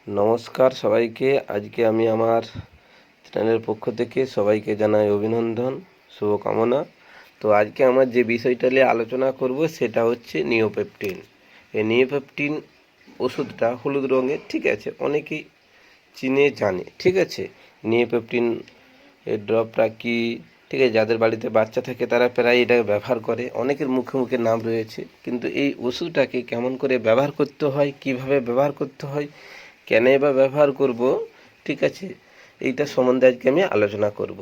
নমস্কার সবাইকে। আজকে আমি আমার চ্যানেলের পক্ষ থেকে সবাইকে জানাই অভিনন্দন, শুভকামনা। তো আজকে আমার যে বিষয়টা নিয়ে আলোচনা করব সেটা হচ্ছে নিওপেপটিন। এই নিওপেপটিন ওষুধটা হলুদ রঙের, ঠিক আছে, অনেকেই চিনে জানে, ঠিক আছে। নিওপেপটিন এর ড্রপটা কি, ঠিক আছে, যাদের বাড়িতে বাচ্চা থাকে তারা প্রায় এটা ব্যবহার করে, অনেকের মুখে মুখে নাম রয়েছে। কিন্তু এই ওষুধটাকে কেমন করে ব্যবহার করতে হয়, কিভাবে ব্যবহার করতে হয়, কেন বা ব্যবহার করব, ঠিক আছে, এইটা সম্বন্ধে আজকে আমি আলোচনা করব।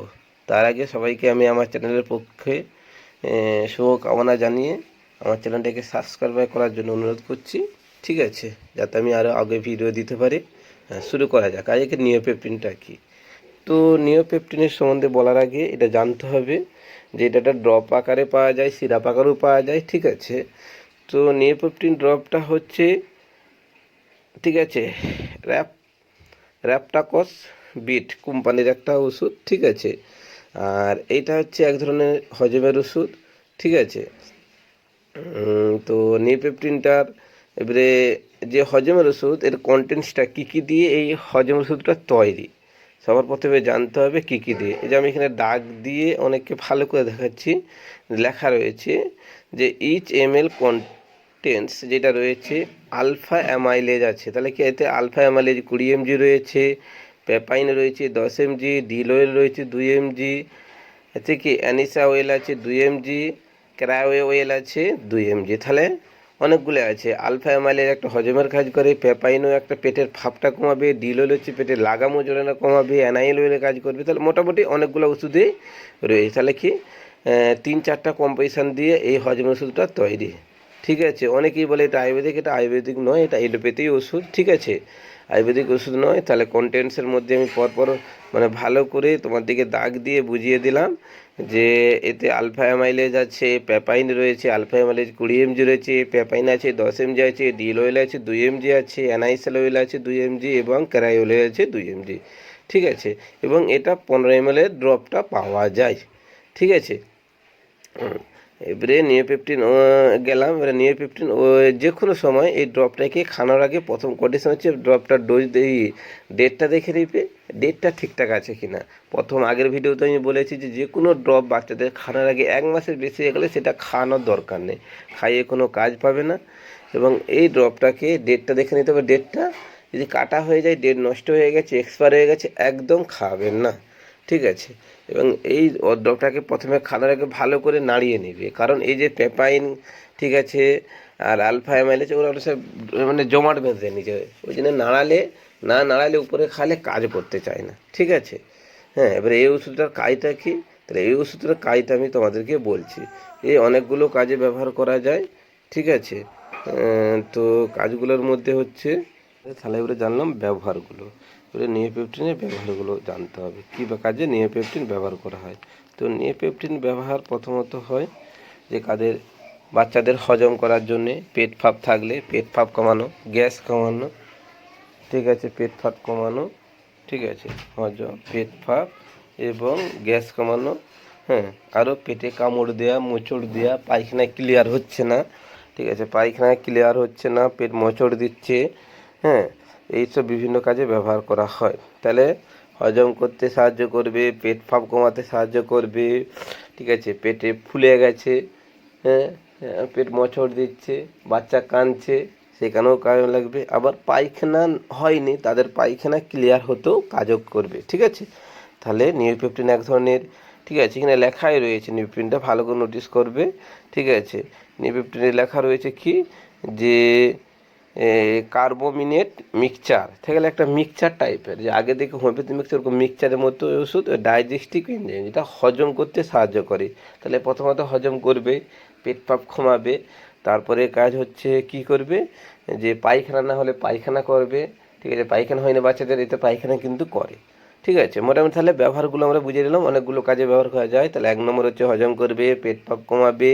তার আগে সবাইকে আমি আমার চ্যানেলের পক্ষে শুভকামনা জানিয়ে আমার চ্যানেলটাকে সাবস্ক্রাইব করার জন্য অনুরোধ করছি, ঠিক আছে, যাতে আমি আরও আগে ভিডিও দিতে পারি। শুরু করা যাক। আজকে নিওপেপটিনটা কি। তো নিওপেপটিনের সম্বন্ধে বলার আগে এটা জানতে হবে যে এটা একটা ড্রপ আকারে পাওয়া যায়, সিরাপ আকারেও পাওয়া যায়, ঠিক আছে। তো নিওপেপটিন ড্রপটা হচ্ছে, ঠিক আছে, র্যাপ র্যাপটাকস বিট কোম্পানির একটা ওষুধ, ঠিক আছে। আর এইটা হচ্ছে এক ধরনের হজমের ওষুধ, ঠিক আছে। তো নিওপেপটিনটার এবারে যে হজমের ওষুধ, এর কন্টেন্টসটা কী কী দিয়ে এই হজম ওষুধটা তৈরি, সবার প্রথমে জানতে হবে কী কী দিয়ে। এই যে আমি এখানে দাগ দিয়ে অনেককে ভালো করে দেখাচ্ছি, লেখা রয়েছে যে ইচ এমএল কন্টেন্টস, যেটা রয়েছে আলফা অ্যামাইলেজ আছে। তাহলে কি এতে আলফা অ্যামাইলেজ 20 mg রয়েছে, পেপাইন রয়েছে 10 mg, ডিল অয়েল রয়েছে 2 mg, এতে কি অ্যানিসা অয়েল আছে 2 mg, ক্রায়োয়ে অয়েল আছে 2 mg। তাহলে অনেকগুলো আছে। আলফা অ্যামাইলেজ একটা হজমের কাজ করে, পেপাইনও একটা পেটের ফাঁপটা কমাবে, ডিল অয়েল হচ্ছে পেটের লাগামো জ্বলনা কমাবে, অ্যানাইল অয়েলে কাজ করবে। তাহলে মোটামুটি অনেকগুলো ওষুধেই রয়েছে। তাহলে কি 3-4টা কম্পোজিশন দিয়ে এই হজম ওষুধটা তৈরি, ঠিক আছে। অনেকেই বলে এটা আয়ুর্বেদিক, এটা আয়ুর্বেদিক নয়, এটা এলোপ্যাথি ওষুধ, ঠিক আছে, আয়ুর্বেদিক ওষুধ নয়। তাহলে কন্টেন্টসের মধ্যে আমি পরপর ভালো করে তোমার দিকে দাগ দিয়ে বুঝিয়ে দিলাম যে এতে আলফা অ্যামাইলেজ আছে, পেপাইন রয়েছে, আলফা অ্যামাইলেজ 20 mg রয়েছে, পেপাইন আছে 10 mg আছে, ডিল অয়েল আছে 2 mg আছে, অ্যানাইসেল অয়েল আছে 2 mg এবং ক্যারাই অয়েল আছে 2 mg, ঠিক আছে। এবং এটা 15 ml এর ড্রপটা পাওয়া যায়, ঠিক আছে। এবারে নিওপেপটিন গেলাম। এবারে নিওপেপটিন যে কোনো সময় এই ড্রপটাকে খাওয়ার আগে প্রথম কন্ডিশন হচ্ছে ড্রপটার ডোজ ডেটটা দেখে নিবে, ডেটটা ঠিকঠাক আছে কি না। প্রথম আগের ভিডিওতে আমি বলেছি যে কোনো ড্রপ বাচ্চাদের খাওয়ার আগে 1 মাসের বেশি হয়ে গেলে সেটা খাওয়ানোর দরকার নেই, খাইয়ে কোনো কাজ পাবে না। এবং এই ড্রপটাকে ডেটটা দেখে নিতে হবে। ডেটটা যদি কাটা হয়ে যায়, ডেট নষ্ট হয়ে গেছে, এক্সপায়ার হয়ে গেছে, একদম খাওয়াবেন না, ঠিক আছে। এবং এই ড্রপটাকে প্রথমে খাওয়ার আগে ভালো করে নাড়িয়ে নেবে, কারণ এই যে পেপাইন, ঠিক আছে, আর আলফা অ্যামাইলেজ ওগুলো সব জমাট বেঁধে নিজে, ওই জন্য নাড়ালে উপরে খালে কাজ করতে চায় না, ঠিক আছে। হ্যাঁ, এবারে এই ওষুধটার কাজটা কি, তাহলে এই ওষুধটার কাজটা আমি তোমাদেরকে বলছি। এই অনেকগুলো কাজে ব্যবহার করা যায়, ঠিক আছে। তো কাজগুলোর মধ্যে হচ্ছে, তাহলে এবারে জানলাম ব্যবহারগুলো। এবারে নিওপেপটিনের ব্যবহারগুলো জানতে হবে, কী বা কাজে নিওপেপটিন ব্যবহার করা হয়। তো নিওপেপটিন ব্যবহার প্রথমত হয় যে কাদের বাচ্চাদের হজম করার জন্যে, পেট ফাঁপ থাকলে পেট ফাঁপ কমানো, গ্যাস কমানো, ঠিক আছে, পেট ফাঁপ কমানো, ঠিক আছে, হজম, পেট ফাঁপ এবং গ্যাস কমানো। হ্যাঁ, আরও পেটে কামড় দেওয়া, মোচড় দেওয়া, পায়খানা ক্লিয়ার হচ্ছে না, ঠিক আছে, পায়খানা ক্লিয়ার হচ্ছে না, পেট মোচড় দিচ্ছে, হ্যাঁ, এইসব বিভিন্ন কাজে ব্যবহার করা হয়। তাহলে হজম করতে সাহায্য করবে, পেট ফাঁপ কমাতে সাহায্য করবে, ঠিক আছে, পেটে ফুলে গেছে, হ্যাঁ, পেট মোচড় দিচ্ছে, বাচ্চা কাঁদছে, সেখানেও কাজে লাগবে। আবার পায়খানা হয়নি তাদের পায়খানা ক্লিয়ার হতেও কাজও করবে, ঠিক আছে। তাহলে নিওপেপটিন এক ধরনের, ঠিক আছে, এখানে লেখাই রয়েছে, নিওপেপটিনটা ভালো করে নোটিস করবে, ঠিক আছে। নিওপেপটিনে লেখা রয়েছে কি যে কার্বোমিনেট মিক্সচার থেকে গেলে একটা মিক্সচার টাইপের, যে আগে দেখে হোমিওপ্যাথি মিক্সচার, ওরকম মিক্সচারের মতো ওষুধ, ডাইজেস্টিক এনজাইম, যেটা হজম করতে সাহায্য করে। তাহলে প্রথমত হজম করবে, পেট পাপ কমাবে, তারপরে কাজ হচ্ছে কি করবে, যে পায়খানা না হলে পায়খানা করবে, ঠিক আছে, পায়খানা হয় না বাচ্চাদের, এতে পায়খানা কিন্তু করে, ঠিক আছে। মোটামুটি তাহলে ব্যবহারগুলো আমরা বুঝে নিলাম, অনেকগুলো কাজে ব্যবহার করা যায়। তাহলে 1 নম্বর হচ্ছে হজম করবে, পেট পাপ কমাবে,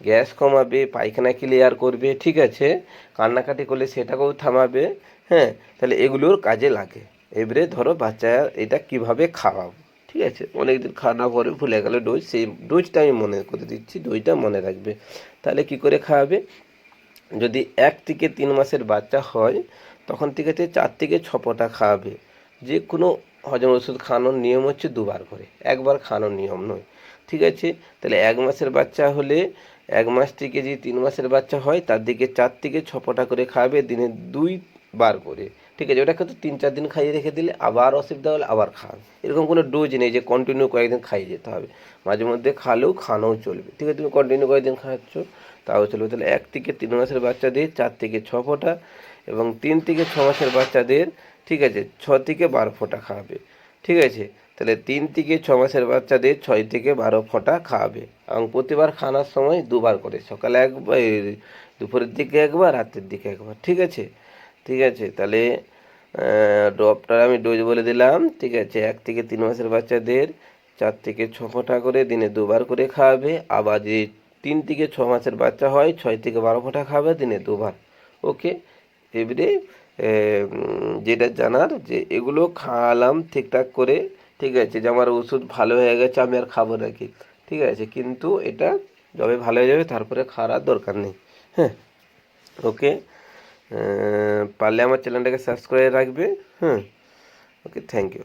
গ্যাস কমাবে, পায়খানা ক্লিয়ার করবে, ঠিক আছে, কান্নাকাটি করলে সেটাকেও থামাবে। হ্যাঁ, তাহলে এগুলোর কাজে লাগে। এবারে ধরো বাচ্চা এটা কিভাবে খাওয়াবো, ঠিক আছে, অনেকদিন খাওয়ানোর পরে ভুলে গেল ডোজ, সেই ডোজটা আমি মনে করে দিচ্ছি, ডোজটা মনে রাখবে। তাহলে কি করে খাওয়াবে, যদি 1 থেকে 3 মাসের বাচ্চা হয় তখন ঠিক আছে 4 থেকে 6 ফোঁটা খাওয়াবে। যে কোনো হজম ওষুধ খাওয়ানোর নিয়ম হচ্ছে 2 বার করে, একবার খাওয়ানোর নিয়ম নয়, ঠিক আছে। তাহলে 1 মাসের বাচ্চা হলে 1 মাস থেকে যদি 3 মাসের বাচ্চা হয় তার দিকে 4 থেকে 6 ফোঁটা করে খাওয়াবে দিনে 2 বার করে, ঠিক আছে। ওটা কিন্তু 3-4 দিন খাইয়ে রেখে দিলে আবার অসুবিধা হলে আবার খাওয়াবে। এরকম কোনো ডোজ নেই যে কন্টিনিউ কয়েকদিন খাইয়ে যেতে হবে, মাঝে মধ্যে খালেও খাওয়ানোও চলবে, ঠিক আছে। তুমি কন্টিনিউ কয়েকদিন খাওয়াচ্ছ তাও চলবে। তাহলে 1 থেকে 3 মাসের বাচ্চাদের 4 থেকে 6 ফোঁটা এবং 3 থেকে 6 মাসের বাচ্চাদের, ঠিক আছে, 6 থেকে 12 ফোঁটা খাওয়াবে, ঠিক আছে। তাহলে 3 থেকে 6 মাসের বাচ্চাদের 6 থেকে 12 ফোঁটা খাওয়াবে এবং প্রতিবার খাওয়ানোর সময় 2 বার করে, সকালে একবার, দুপুরের দিকে একবার, রাতের দিকে একবার, ঠিক আছে। ঠিক আছে, তাহলে ড্রপটার আমি ডোজ বলে দিলাম, ঠিক আছে। 1 থেকে 3 মাসের বাচ্চাদের 4 থেকে 6 ফোঁটা করে দিনে 2 বার করে খাওয়াবে। আবার যে 3 থেকে 6 মাসের বাচ্চা হয় 6 থেকে 12 ফোঁটা খাওয়াবে দিনে 2 বার। ওকে, এবারে যেটা জানার যে এগুলো খাওয়ালাম ঠিকঠাক করে, ঠিক আছে, যে আমার ওষুধ ভালো হয়ে গেছে আমি আর খাবো নাকি, ঠিক আছে, কিন্তু এটা যবে ভালো হয়ে যাবে তারপরে খাওয়ার দরকার নেই। হ্যাঁ, ওকে। পারলে আমার চ্যানেলটাকে সাবস্ক্রাইব রাখবে। হ্যাঁ, ওকে, থ্যাংক ইউ।